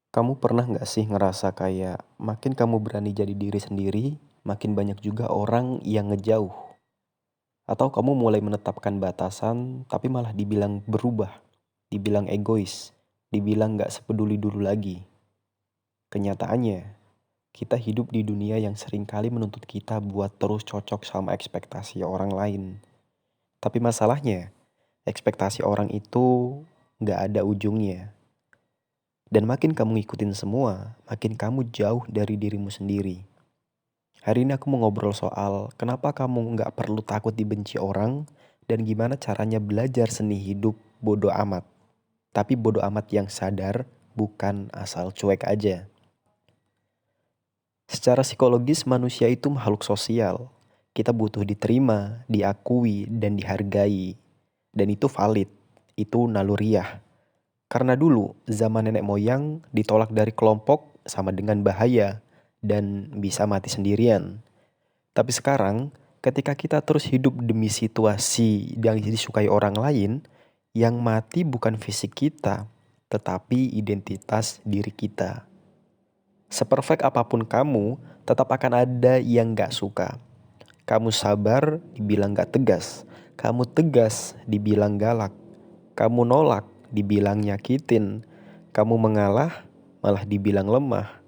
Kamu pernah nggak sih ngerasa kayak makin kamu berani jadi diri sendiri, makin banyak juga orang yang ngejauh? Atau kamu mulai menetapkan batasan, tapi malah dibilang berubah, dibilang egois, dibilang nggak sepeduli dulu lagi? Kenyataannya, kita hidup di dunia yang seringkali menuntut kita buat terus cocok sama ekspektasi orang lain. Tapi masalahnya, ekspektasi orang itu nggak ada ujungnya. Dan makin kamu ngikutin semua, makin kamu jauh dari dirimu sendiri. Hari ini aku mau ngobrol soal kenapa kamu nggak perlu takut dibenci orang dan gimana caranya belajar seni hidup bodo amat. Tapi bodo amat yang sadar, bukan asal cuek aja. Secara psikologis manusia itu makhluk sosial. Kita butuh diterima, diakui, dan dihargai. Dan itu valid, itu naluriah. Karena dulu zaman nenek moyang ditolak dari kelompok sama dengan bahaya dan bisa mati sendirian. Tapi sekarang, ketika kita terus hidup demi situasi yang disukai orang lain, yang mati bukan fisik kita, tetapi identitas diri kita. Seperfect apapun kamu, tetap akan ada yang gak suka. Kamu sabar, dibilang gak tegas. Kamu tegas, dibilang galak. Kamu nolak, dibilang nyakitin. Kamu mengalah, malah dibilang lemah.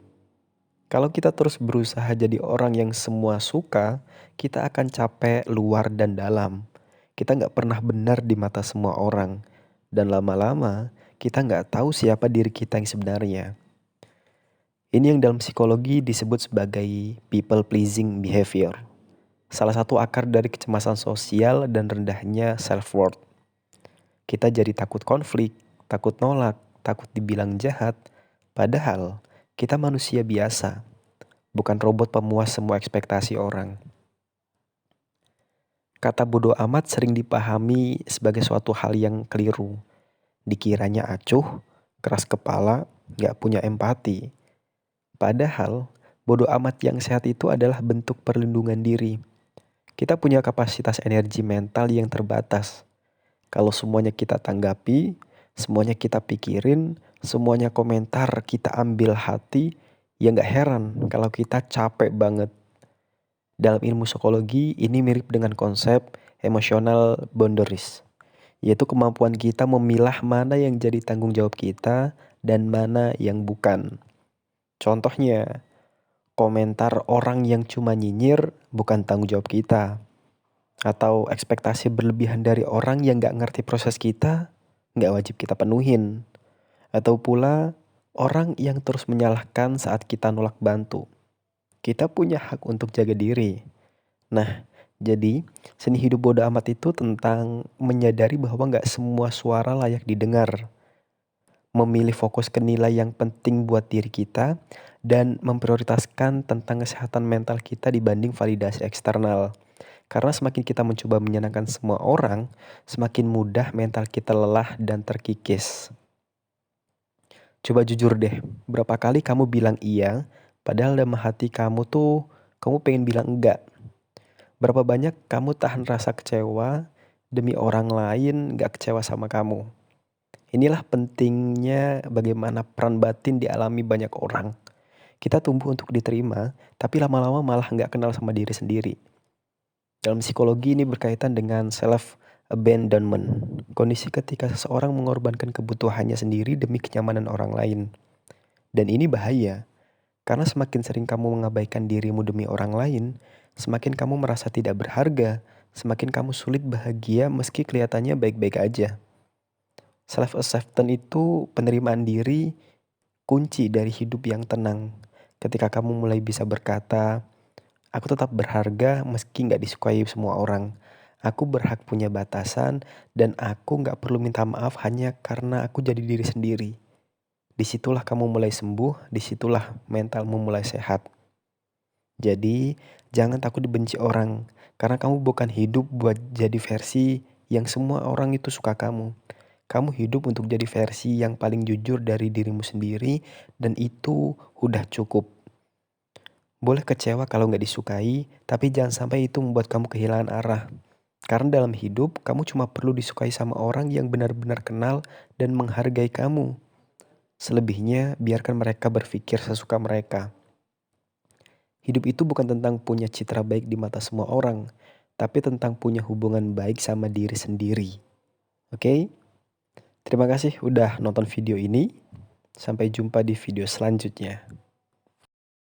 Kalau kita terus berusaha jadi orang yang semua suka, kita akan capek luar dan dalam. Kita nggak pernah benar di mata semua orang. Dan lama-lama, kita nggak tahu siapa diri kita yang sebenarnya. Ini yang dalam psikologi disebut sebagai people pleasing behavior. Salah satu akar dari kecemasan sosial dan rendahnya self-worth. Kita jadi takut konflik, takut nolak, takut dibilang jahat. Padahal, kita manusia biasa. Bukan robot pemuas semua ekspektasi orang. Kata bodoh amat sering dipahami sebagai suatu hal yang keliru. Dikiranya acuh, keras kepala, gak punya empati. Padahal, bodoh amat yang sehat itu adalah bentuk perlindungan diri. Kita punya kapasitas energi mental yang terbatas. Kalau semuanya kita tanggapi, semuanya kita pikirin, semuanya komentar kita ambil hati, ya gak heran kalau kita capek banget. Dalam ilmu psikologi, ini mirip dengan konsep emotional boundaries, yaitu kemampuan kita memilah mana yang jadi tanggung jawab kita dan mana yang bukan. Contohnya, komentar orang yang cuma nyinyir bukan tanggung jawab kita. Atau ekspektasi berlebihan dari orang yang gak ngerti proses kita, gak wajib kita penuhin. Atau pula, orang yang terus menyalahkan saat kita nolak bantu. Kita punya hak untuk jaga diri. Nah, jadi seni hidup bodo amat itu tentang menyadari bahwa gak semua suara layak didengar. Memilih fokus ke nilai yang penting buat diri kita dan memprioritaskan tentang kesehatan mental kita dibanding validasi eksternal. Karena semakin kita mencoba menyenangkan semua orang, semakin mudah mental kita lelah dan terkikis. Coba jujur deh, berapa kali kamu bilang iya, padahal dalam hati kamu tuh, kamu pengen bilang enggak. Berapa banyak kamu tahan rasa kecewa demi orang lain gak kecewa sama kamu. Inilah pentingnya bagaimana peran batin dialami banyak orang. Kita tumbuh untuk diterima, tapi lama-lama malah gak kenal sama diri sendiri. Dalam psikologi ini berkaitan dengan self-abandonment. Kondisi ketika seseorang mengorbankan kebutuhannya sendiri demi kenyamanan orang lain. Dan ini bahaya, karena semakin sering kamu mengabaikan dirimu demi orang lain, semakin kamu merasa tidak berharga, semakin kamu sulit bahagia meski kelihatannya baik-baik aja. Self-acceptance itu penerimaan diri, kunci dari hidup yang tenang. Ketika kamu mulai bisa berkata, aku tetap berharga meski gak disukai semua orang. Aku berhak punya batasan dan aku gak perlu minta maaf hanya karena aku jadi diri sendiri. Disitulah kamu mulai sembuh, disitulah mentalmu mulai sehat. Jadi, jangan takut dibenci orang, karena kamu bukan hidup buat jadi versi yang semua orang itu suka kamu. Kamu hidup untuk jadi versi yang paling jujur dari dirimu sendiri, dan itu udah cukup. Boleh kecewa kalau nggak disukai, tapi jangan sampai itu membuat kamu kehilangan arah. Karena dalam hidup, kamu cuma perlu disukai sama orang yang benar-benar kenal dan menghargai kamu. Selebihnya, biarkan mereka berpikir sesuka mereka. Hidup itu bukan tentang punya citra baik di mata semua orang, tapi tentang punya hubungan baik sama diri sendiri. Oke? Terima kasih udah nonton video ini. Sampai jumpa di video selanjutnya.